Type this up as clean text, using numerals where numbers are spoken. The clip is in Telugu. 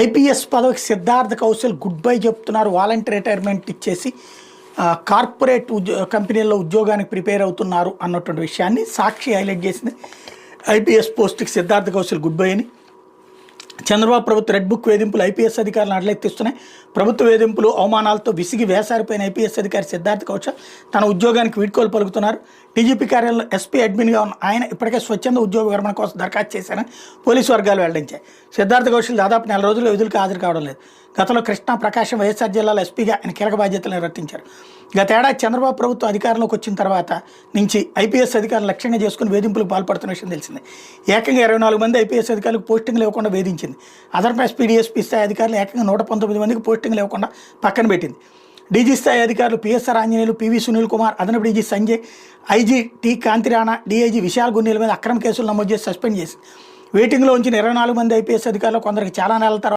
ఐపీఎస్ పదవికి సిద్ధార్థ కౌశల్ గుడ్ బై చెప్తున్నారు. వాలంటీర్ రిటైర్మెంట్ ఇచ్చేసి కార్పొరేట్ కంపెనీల్లో ఉద్యోగానికి ప్రిపేర్ అవుతున్నారు అన్నటువంటి విషయాన్ని సాక్షి హైలైట్ చేసింది. ఐపీఎస్ పోస్ట్కి సిద్ధార్థ కౌశల్ గుడ్ బై అని. చంద్రబాబు ప్రభుత్వ రెడ్ బుక్ వేధింపులు ఐపీఎస్ అధికారులను అడ్లెత్తిస్తున్నాయి. ప్రభుత్వ వేధింపులు అవమానాలతో విసిగి వేసారిపోయిన ఐపీఎస్ అధికారి సిద్ధార్థ కౌశల్ తన ఉద్యోగానికి వీడ్కోలు పలుకుతున్నారు. డీజీపీ కార్యాలయంలో ఎస్పీ అడ్మిన్గా ఉన్న ఆయన ఇప్పటికే స్వచ్ఛంద ఉద్యోగ విరమణ కోసం దరఖాస్తు చేశారని పోలీసు వర్గాలు వెల్లడించాయి. సిద్ధార్థ కౌశల్ దాదాపు 4 రోజుల్లో విధులకు హాజరు కావడం లేదు. గతంలో కృష్ణా, ప్రకాశం, వైఎస్ఆర్ జిల్లాలో ఎస్పీగా ఆయన కీలక బాధ్యతలు నిర్వర్తించారు. గతేడాది చంద్రబాబు ప్రభుత్వం అధికారంలోకి వచ్చిన తర్వాత నుంచి ఐపీఎస్ అధికారులు లక్ష్యంగా చేసుకుని వేధింపులకు పాల్పడుతున్న విషయం తెలిసిందే. ఏకంగా 24 మంది ఐపీఎస్ అధికారులకు పోస్టింగ్లు ఇవ్వకుండా వేధించింది. ఆంధ్రప్రదేశ్ పీడీఎస్పీ స్థాయి అధికారులు ఏకంగా 119 మందికి పోస్టింగ్లు ఇవ్వకుండా పక్కన పెట్టింది. డీజీ స్థాయి అధికారులు పిఎస్ఆర్ ఆంజనేయులు, పివి సునీల్ కుమార్, అదనపు DG Sanjay, IG T Kanthi Rana, DIG Vishal గున్నీల మీద అక్రమ కేసులు నమోదు చేసి సస్పెండ్ చేసింది. వెయిటింగ్లో ఉంచిన 24 మంది ఐపీఎస్ అధికారులు కొందరికి చాలా నెలల తర్వాత